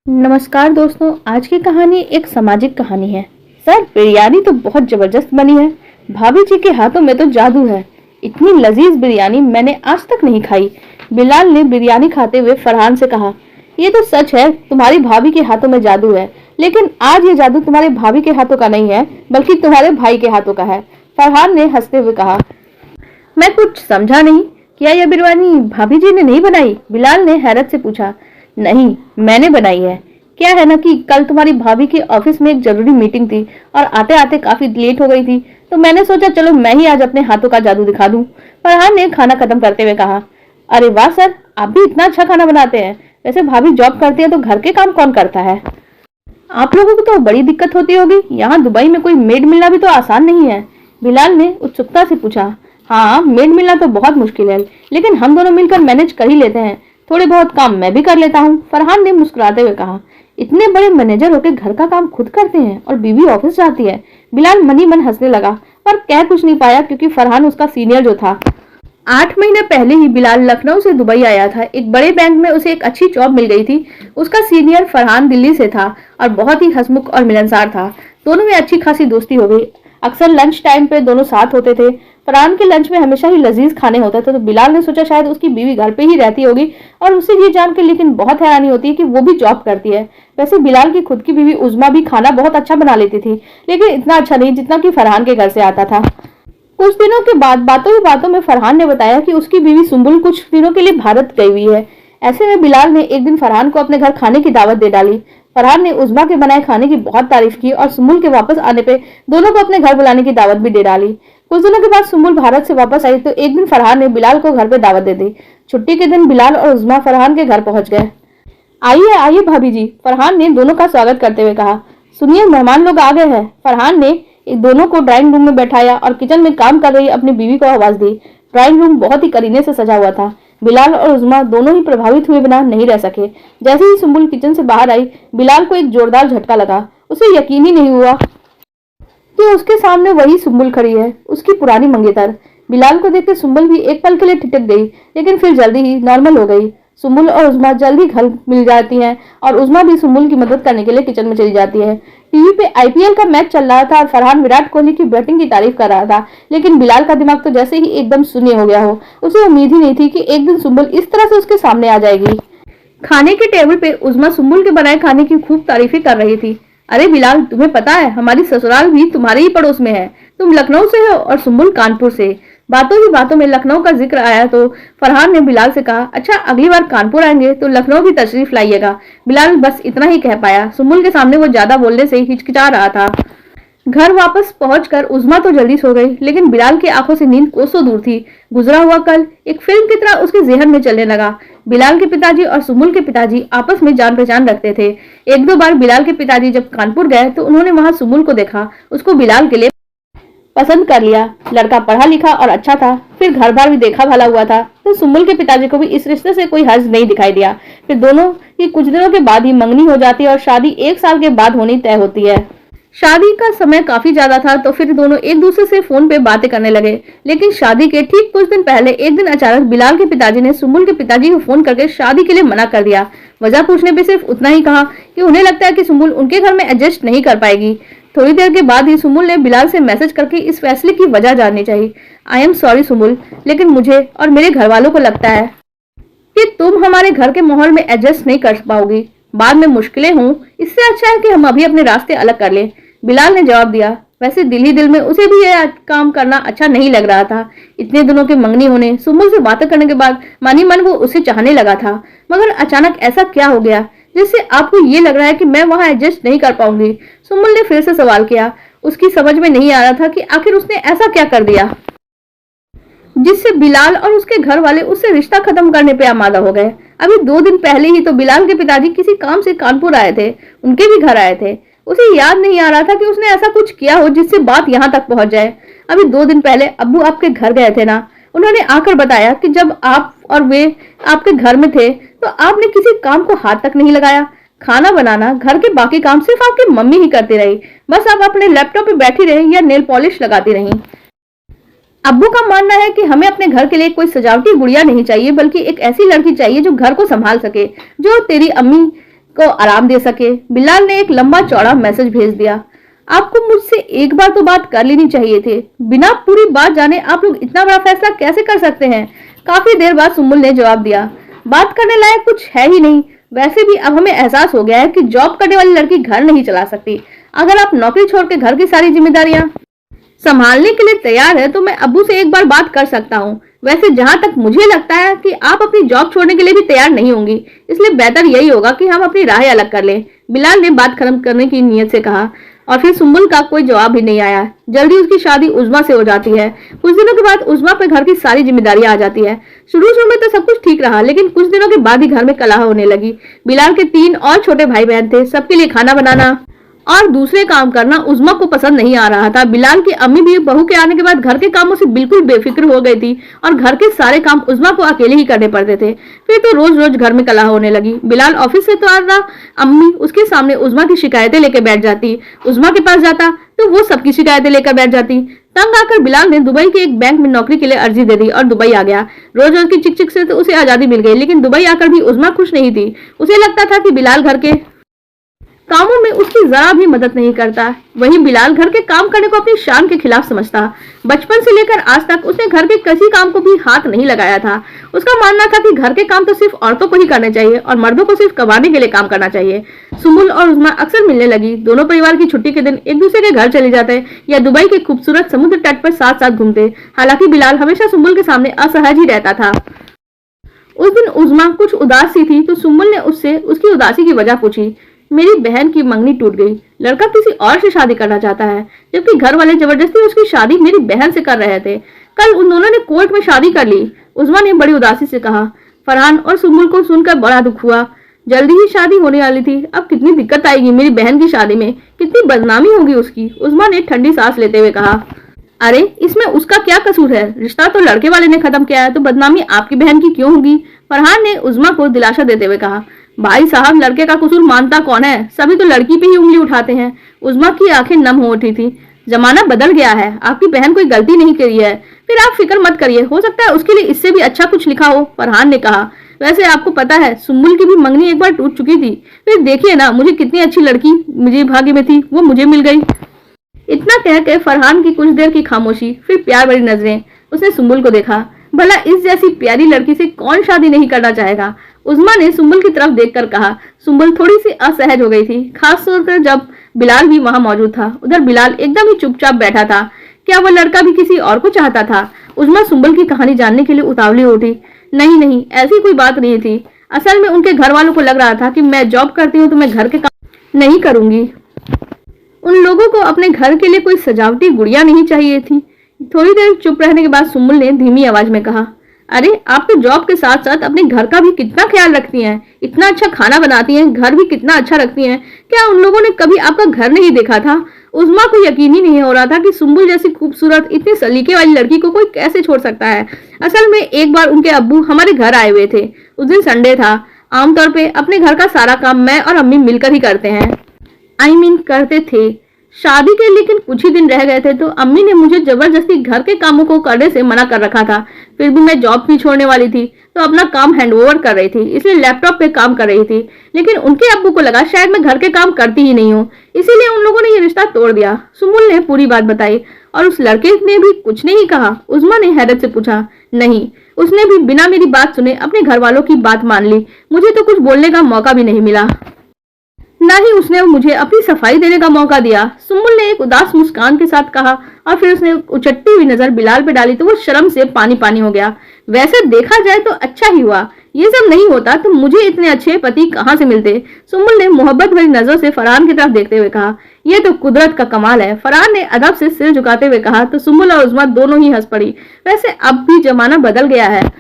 नमस्कार दोस्तों, आज की कहानी एक सामाजिक कहानी है। सर, बिरयानी तो बहुत जबरदस्त बनी है। भाभी जी के हाथों में तो जादू है। इतनी लजीज बिरयानी मैंने आज तक नहीं खाई। बिलाल ने बिरयानी खाते हुए फरहान से कहा, ये तो सच है, तुम्हारी भाभी के हाथों में जादू है, लेकिन आज ये जादू तुम्हारे भाभी के हाथों का नहीं है, बल्कि तुम्हारे भाई के हाथों का है। फरहान ने हंसते हुए कहा, मैं कुछ समझा नहीं। क्या यह बिरयानी भाभी जी ने नहीं बनाई? बिलाल ने हैरत से पूछा। नहीं, मैंने बनाई है। क्या है ना कि कल तुम्हारी भाभी के ऑफिस में एक जरूरी मीटिंग थी और आते आते काफी लेट हो गई थी, तो मैंने सोचा चलो मैं ही आज अपने हाथों का जादू दिखा दूं। फरहान ने खाना खत्म करते हुए कहा, अरे वाह सर, आप भी इतना अच्छा खाना बनाते हैं। वैसे भाभी जॉब करती है तो घर के काम कौन करता है? आप लोगों को तो बड़ी दिक्कत होती होगी, यहाँ दुबई में कोई मेड मिलना भी तो आसान नहीं है। बिलाल ने उत्सुकता से पूछा। हाँ, मेड मिलना तो बहुत मुश्किल है, लेकिन हम दोनों मिलकर मैनेज कर ही लेते हैं। थोड़े बहुत काम मैं भी कर लेता हूँ, फरहान ने मुस्कुराते हुए कहा। इतने बड़े मैनेजर होकर घर का काम खुद करते हैं और बीवी ऑफिस जाती है। बिलाल मनी मन हंसने लगा, पर कह कुछ नहीं पाया क्योंकि फरहान उसका सीनियर जो था। 8 महीने पहले ही बिलाल लखनऊ से दुबई आया था। एक बड़े बैंक में उसे एक अच्छी जॉब मिल गई थी। उसका सीनियर फरहान दिल्ली से था और बहुत ही हंसमुख और मिलनसार था। दोनों में अच्छी खासी दोस्ती हो गई। अक्सर लंच टाइम पे दोनों साथ होते थे। फरहान के लंच में हमेशा ही लजीज खाने होते थे, तो बिलाल ने सोचा शायद उसकी बीवी घर पे ही रहती होगी, और उससे ये जानकर लेकिन बहुत हैरानी होती है कि वो भी जॉब करती है। वैसे बिलाल की खुद की बीवी उज़मा भी खाना बहुत अच्छा बना लेती थी, लेकिन इतना अच्छा नहीं जितना कि फरहान के घर से आता था। कुछ दिनों के बाद बातों ही बातों में फरहान ने बताया कि उसकी बीवी सुम्बुल कुछ दिनों के लिए भारत गई हुई है। ऐसे में बिलाल ने एक दिन फरहान को अपने घर खाने की दावत दे डाली। फरहान ने उज़मा के बनाए खाने की बहुत तारीफ की और सुम्बुल के वापस आने पे दोनों को अपने घर बुलाने की दावत भी दे डाली। कुछ दिनों के बाद सुम्बुल भारत से वापस आई तो एक दिन फरहान ने बिलाल को घर पे दावत दे दी। छुट्टी के दिन बिलाल और उज़मा फरहान के घर पहुंच गए। आइए आइए भाभी जी, फरहान ने दोनों का स्वागत करते हुए कहा। सुनिए, मेहमान लोग आ गए हैं। फरहान ने दोनों को ड्राइंग रूम में बैठाया और किचन में काम कर रही अपनी बीवी को आवाज दी। ड्राइंग रूम बहुत ही करीने से सजा हुआ था। बिलाल और उज़मा दोनों ही प्रभावित हुए बिना नहीं रह सके। जैसे ही सुम्बुल किचन से बाहर आई, बिलाल को एक जोरदार झटका लगा। उसे यकीन ही नहीं हुआ कि उसके सामने वही सुम्बुल खड़ी है, उसकी पुरानी मंगेतर। बिलाल को देखकर सुम्बुल भी एक पल के लिए ठिठक गई, लेकिन फिर जल्दी ही नॉर्मल हो गई। सुम्बुल और उज़मा जल्दी घर मिल जाती हैं और उज़मा भी सुम्बुल की मदद करने के लिए किचन में चली जाती है। टीवी पे आईपीएल का मैच चल रहा था और फरहान विराट कोहली की बैटिंग की तारीफ कर रहा था, लेकिन बिलाल का दिमाग तो जैसे ही एकदम शून्य हो गया हो। उसे उम्मीद ही नहीं थी कि एक दिन सुम्बुल इस तरह से उसके सामने आ जाएगी। खाने के टेबल पे उज़मा सुम्बुल के बनाए खाने की खूब तारीफें कर रही थी। अरे बिलाल, तुम्हें पता है हमारी ससुराल भी तुम्हारे ही पड़ोस में है। तुम लखनऊ से हो और सुम्बुल कानपुर से। बातों ही बातों में लखनऊ का जिक्र आया तो फरहान ने बिलाल से कहा, अच्छा अगली बार कानपुर आएंगे तो लखनऊ भी तशरीफ लाइएगा। बिलाल बस इतना ही कह पाया। सुम्बुल के सामने वो ज्यादा बोलने से हिचकिचा रहा था। घर वापस पहुंचकर उज़मा तो जल्दी सो गई, लेकिन बिलाल की आंखों से नींद कोसों दूर थी। गुजरा हुआ कल एक फिल्म की तरह उसके जहन में चलने लगा। बिलाल के पिताजी और सुम्बुल के पिताजी आपस में जान पहचान रखते थे। एक दो बार बिलाल के पिताजी जब कानपुर गए तो उन्होंने वहां सुम्बुल को देखा। उसको बिलाल के लिए पसंद कर लिया। लड़का पढ़ा लिखा और अच्छा था, फिर घर बार भी देखा भला हुआ था, तो सुम्बुल के पिताजी को भी इस रिश्ते से कोई हर्ज नहीं दिखाई दिया। फिर दोनों की कुछ दिनों के बाद ही मंगनी हो जाती है और शादी 1 साल के बाद होनी तय होती है। शादी का समय काफी ज्यादा था तो फिर दोनों एक दूसरे से फोन पे बातें करने लगे, लेकिन शादी के ठीक कुछ दिन पहले एक दिन अचानक बिलाल के पिताजी ने सुम्बुल के पिताजी को फोन करके शादी के लिए मना कर दिया। वजह पूछने पे सिर्फ उतना ही कहा कि उन्हें लगता है कि सुम्बुल उनके घर में एडजस्ट नहीं कर पाएगी। थोड़ी देर के बाद ही सुम्बुल ने बिलाल से मैसेज करके इस फैसले की वजह जाननी चाहिए। आई एम सॉरी सुम्बुल, लेकिन मुझे और मेरे घर वालों को लगता है कि तुम हमारे घर के माहौल में एडजस्ट नहीं कर पाओगी। बाद में मुश्किलें हों, इससे अच्छा है कि हम अभी अपने रास्ते अलग कर लें। बिलाल ने जवाब दिया। वैसे दिल ही दिल में उसे भी यह काम करना अच्छा नहीं लग रहा था। इतने दिनों के मंगनी होने, सुम्बुल से बातें करने के बाद मानी मन वो उसे चाहने लगा था, मगर अचानक ऐसा क्या हो गया जिससे आपको ये लग रहा है कि मैं वहां एडजस्ट नहीं कर पाऊंगी? सुम्बुल ने फिर से सवाल किया। उसकी समझ में नहीं आ रहा था कि आखिर उसने ऐसा क्या कर दिया जिससे बिलाल और उसके घर वाले उससे रिश्ता खत्म करने पे आमादा हो गए। अभी 2 दिन पहले ही तो बिलाल के पिताजी किसी काम से कानपुर आए थे, उनके भी घर आए थे। उसे याद नहीं आ रहा था कि उसने ऐसा कुछ किया हो जिससे बात यहाँ तक पहुंच जाए। अभी 2 दिन पहले अब्बू आपके घर गए थे ना, उन्होंने आकर बताया कि जब आप और वे आपके घर में थे तो आपने किसी काम को हाथ तक नहीं लगाया। खाना बनाना, घर के बाकी काम सिर्फ आपकी मम्मी ही करती रही। बस आप अपने लैपटॉप पे बैठी रही या नेल पॉलिश लगाती रही। अब्बू का मानना है कि हमें अपने घर के लिए कोई सजावटी गुड़िया नहीं चाहिए, बल्कि एक ऐसी लड़की चाहिए जो घर को संभाल सके, जो तेरी अम्मी को आराम दे सके। बिलाल ने एक लंबा चौड़ा मैसेज भेज दिया, आपको मुझसे एक बार तो बात कर लेनी चाहिए थी, बिना पूरी बात जाने आप लोग इतना बड़ा फैसला कैसे कर सकते हैं। काफी देर बाद सुम्बुल ने जवाब दिया, बात करने लायक कुछ है ही नहीं, वैसे भी अब हमें एहसास हो गया है कि जॉब करने वाली लड़की घर नहीं चला सकती। अगर आप नौकरी छोड़ के घर की सारी जिम्मेदारियां संभालने के लिए तैयार है तो मैं अब्बू से एक बार बात कर सकता हूँ। वैसे जहां तक मुझे लगता है कि आप अपनी जॉब छोड़ने के लिए भी तैयार नहीं होंगी, इसलिए बेहतर यही होगा कि हम अपनी राहें अलग कर लें। बिलाल ने बात खत्म करने की नीयत से कहा और फिर सुम्बुल का कोई जवाब भी नहीं आया। जल्दी उसकी शादी उज़्मा से हो जाती है। कुछ दिनों के बाद उज़्मा पे घर की सारी जिम्मेदारियां आ जाती है। शुरू में तो सब कुछ ठीक रहा, लेकिन कुछ दिनों के बाद ही घर में कलह होने लगी। बिलाल के 3 और छोटे भाई बहन थे, सबके लिए खाना बनाना और दूसरे काम करना उज़्मा को पसंद नहीं आ रहा था। बिलाल की अम्मी भी बहू के आने के बाद घर के कामों से बिल्कुल बेफिक्र हो गई थी और घर के सारे काम उज़्मा को अकेले ही करने पड़ते थे। फिर तो रोज रोज घर में कलह होने लगी। बिलाल ऑफिस से तो आ रहा, अम्मी उसके सामने उज़्मा की शिकायतें लेकर बैठ जाती। उज़्मा के पास जाता तो वो सबकी शिकायतें लेकर बैठ जाती। तंग आकर बिलाल ने दुबई के एक बैंक में नौकरी के लिए अर्जी दे दी और दुबई आ गया। रोज रोज की चिक चिक से तो उसे आजादी मिल गई, लेकिन दुबई आकर भी उज़्मा खुश नहीं थी। उसे लगता था कि बिलाल घर के कामों में उसकी जरा भी मदद नहीं करता। वहीं बिलाल घर के काम करने को अपनी शान के खिलाफ समझता। बचपन से लेकर आज तक उसने घर के किसी काम को भी हाथ नहीं लगाया था। उसका मानना था कि घर के काम तो सिर्फ औरतों को ही करने चाहिए और मर्दों को सिर्फ कमाने के लिए काम करना चाहिए। सुम्बुल और उज़्मा अक्सर मिलने लगी। दोनों परिवार की छुट्टी के दिन एक दूसरे के घर चले जाते या दुबई के खूबसूरत समुद्र तट पर साथ साथ घूमते। हालांकि बिलाल हमेशा सुम्बुल के सामने असहज ही रहता था। उस दिन उज़्मा कुछ उदास सी थी तो सुम्बुल ने उससे उसकी उदासी की वजह पूछी। मेरी बहन की मंगनी टूट गई, लड़का किसी और से शादी करना चाहता है, जबकि घर वाले जबरदस्ती उसकी शादी मेरी बहन से कर रहे थे। कल उन दोनों ने कोर्ट में शादी कर ली। उज़्मा ने बड़ी उदासी से कहा। फरहान और सुम्बुल को सुनकर बड़ा दुख हुआ। जल्दी ही शादी होने वाली थी, अब कितनी दिक्कत आएगी मेरी बहन की शादी में, कितनी बदनामी होगी उसकी। उज़्मा ने ठंडी सांस लेते हुए कहा, अरे इसमें उसका क्या कसूर है, रिश्ता तो लड़के वाले ने खत्म किया है, तो बदनामी आपकी बहन की क्यों होगी। फरहान ने उज़्मा को दिलासा देते हुए कहा, भाई साहब लड़के का कसूर मानता कौन है, सभी तो लड़की पे ही उंगली उठाते हैं। उज़्मा की आंखें नम हो उठी थी। जमाना बदल गया है, आपकी बहन कोई गलती नहीं करी है, फिर आप फिक्र मत करिए, हो सकता है उसके लिए इससे भी अच्छा कुछ लिखा हो। फरहान ने कहा, वैसे आपको पता है सुम्बुल की भी मंगनी एक बार टूट चुकी थी, फिर देखिए ना मुझे कितनी अच्छी लड़की मुझे भाग्य में थी, वो मुझे मिल गई। इतना कह के फरहान की कुछ देर की खामोशी, फिर प्यार भरी नजरें। उसने सुम्बुल को देखा, भला इस जैसी प्यारी लड़की से कौन शादी नहीं करना चाहेगा। उज़्मा ने सुम्बुल की तरफ देखकर कहा। सुम्बुल थोड़ी सी असहज हो गई थी, खास तौर पर जब बिलाल भी वहां मौजूद था। उधर बिलाल एकदम ही चुपचाप बैठा था। क्या वह लड़का भी किसी और को चाहता था? उज़्मा सुम्बुल की कहानी जानने के लिए उतावली उठी। नहीं, ऐसी कोई बात नहीं थी। असल में उनके घर वालों को लग रहा था कि मैं जॉब करती हूँ तो मैं घर के काम नहीं करूंगी। उन लोगों को अपने घर के लिए कोई सजावटी गुड़िया नहीं चाहिए थी। थोड़ी देर चुप रहने के बाद सुम्बुल ने धीमी आवाज में कहा, अरे आप तो जॉब के साथ साथ अपने घर का भी कितना ख्याल रखती हैं, इतना अच्छा खाना बनाती हैं, घर भी कितना अच्छा रखती हैं। क्या उन लोगों ने कभी आपका घर नहीं देखा था? उज़्मा को यकीन ही नहीं हो रहा था कि सुम्बुल जैसी खूबसूरत इतनी सलीके वाली लड़की को कोई कैसे छोड़ सकता है। असल में एक बार उनके अब्बू हमारे घर आए हुए थे। उस दिन संडे था। आमतौर पर अपने घर का सारा काम मैं और अम्मी मिलकर ही करते हैं। करते थे शादी के, लेकिन कुछ ही दिन रह गए थे तो अम्मी ने मुझे जबरदस्ती घर के कामों को करने से मना कर रखा था। फिर भी मैं जॉब भी छोड़ने वाली थी तो अपना काम हैंडओवर कर रही थी, इसलिए लैपटॉप पे काम कर रही थी। लेकिन उनके अब्बू को लगा शायद मैं घर के काम करती ही नहीं हूँ, इसीलिए उन लोगों ने ये रिश्ता तोड़ दिया। सुम्बुल ने पूरी बात बताई। और उस लड़के ने भी कुछ नहीं कहा? उज़्मा ने हैरत से पूछा। नहीं, उसने भी बिना मेरी बात सुने अपने घर वालों की बात मान ली। मुझे तो कुछ बोलने का मौका भी नहीं मिला, ना ही उसने मुझे अपनी सफाई देने का मौका दिया। सुम्बुल ने एक उदास मुस्कान के साथ कहा और फिर उसने उचटती हुई नजर बिलाल पे डाली तो वो शर्म से पानी पानी हो गया। वैसे देखा जाए तो अच्छा ही हुआ, ये सब नहीं होता तो मुझे इतने अच्छे पति कहाँ से मिलते। सुम्बुल ने मोहब्बत भरी नजरों से फरहान की तरफ देखते हुए कहा, यह तो कुदरत का कमाल है। फरहान ने अदब से सिर झुकाते हुए कहा तो सुम्बुल और उज़्मा दोनों ही हंस पड़ी। वैसे अब भी जमाना बदल गया है,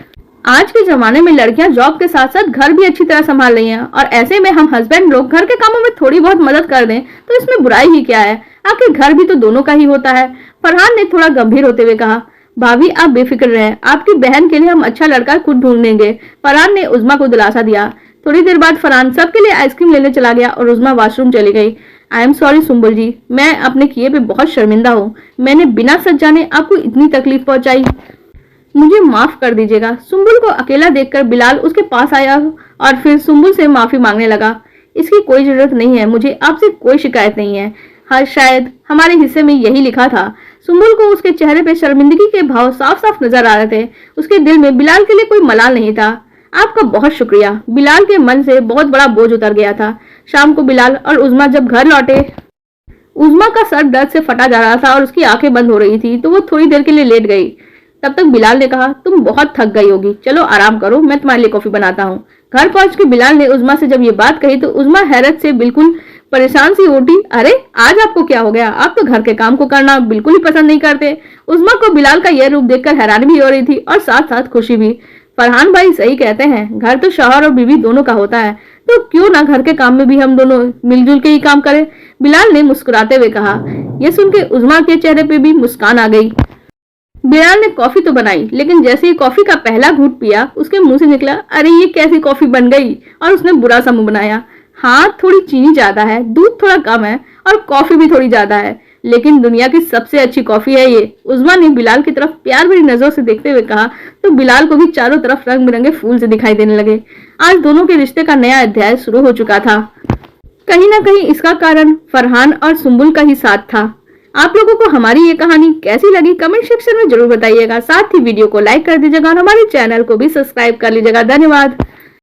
आज के जमाने में लड़कियां जॉब के साथ साथ घर भी अच्छी तरह संभाल रही हैं और ऐसे में हम हस्बैंड लोग घर के कामों में थोड़ी बहुत मदद कर दें तो इसमें बुराई ही क्या है, आखिर घर भी तो दोनों का ही होता है। फरहान ने थोड़ा गंभीर होते हुए कहा, भाभी आप बेफिक्र रहें, आपकी बहन के लिए हम अच्छा लड़का खुद ढूंढ लेंगे। फरहान ने उज़्मा को दिलासा दिया। थोड़ी देर बाद फरहान सबके लिए आइसक्रीम लेने चला गया और उज़्मा वॉशरूम चली गई। आई एम सॉरी सुम्बुल जी, मैं अपने किए पे बहुत शर्मिंदा हूँ, मैंने बिना सच जाने आपको इतनी तकलीफ पहुंचाई, मुझे माफ कर दीजिएगा। सुम्बुल को अकेला देखकर बिलाल उसके पास आया और फिर सुम्बुल से माफी मांगने लगा। इसकी कोई जरूरत नहीं है, मुझे आपसे कोई शिकायत नहीं है। हाँ, शायद हमारे हिस्से में यही लिखा था। सुम्बुल को उसके चेहरे पे शर्मिंदगी के भाव साफ साफ नजर आ रहे थे। उसके दिल में बिलाल के लिए कोई मलाल नहीं था। आपका बहुत शुक्रिया। बिलाल के मन से बहुत बड़ा बोझ उतर गया था। शाम को बिलाल और उज़मा जब घर लौटे, उज़मा का सर दर्द से फटा जा रहा था और उसकी आंखें बंद हो रही थी, तो वो थोड़ी देर के लिए लेट गई। तब तक बिलाल ने कहा, तुम बहुत थक गई होगी, चलो आराम करो, मैं तुम्हारे लिए कॉफी बनाता हूँ। घर पहुंच के बिलाल ने उज़मा से जब ये बात कही तो उज़मा हैरत से बिल्कुल परेशान सी उठी। अरे आज आपको क्या हो गया? आप तो घर के काम को करना बिल्कुल ही पसंद नहीं करते। उज़मा को बिलाल का यह रूप देखकर हैरानी भी हो रही थी और साथ साथ खुशी भी। फरहान भाई सही कहते हैं, घर तो शौहर और बीवी दोनों का होता है, तो क्यों ना घर के काम में भी हम दोनों मिलजुल के ही काम करें। बिलाल ने मुस्कुराते हुए कहा। यह सुन के उज़मा के चेहरे पे भी मुस्कान आ गई। बिलाल ने कॉफी तो बनाई, लेकिन जैसे ही कॉफी का पहला घूंट पिया, उसके मुंह से निकला, अरे ये कैसी कॉफी बन गई? और उसने बुरा सा मुंह बनाया। हाँ, थोड़ी चीनी ज्यादा है, दूध थोड़ा कम है और कॉफी भी थोड़ी ज्यादा है, लेकिन दुनिया की सबसे अच्छी कॉफी है ये। उज़मा ने बिलाल की तरफ प्यार भरी नजरों से देखते हुए कहा, तो बिलाल को भी चारों तरफ रंग बिरंगे फूल से दिखाई देने लगे। आज दोनों के रिश्ते का नया अध्याय शुरू हो चुका था। कहीं ना कहीं इसका कारण फरहान और सुम्बुल का ही साथ था। आप लोगों को हमारी ये कहानी कैसी लगी कमेंट सेक्शन में जरूर बताइएगा। साथ ही वीडियो को लाइक कर दीजिएगा और हमारे चैनल को भी सब्सक्राइब कर लीजिएगा। धन्यवाद।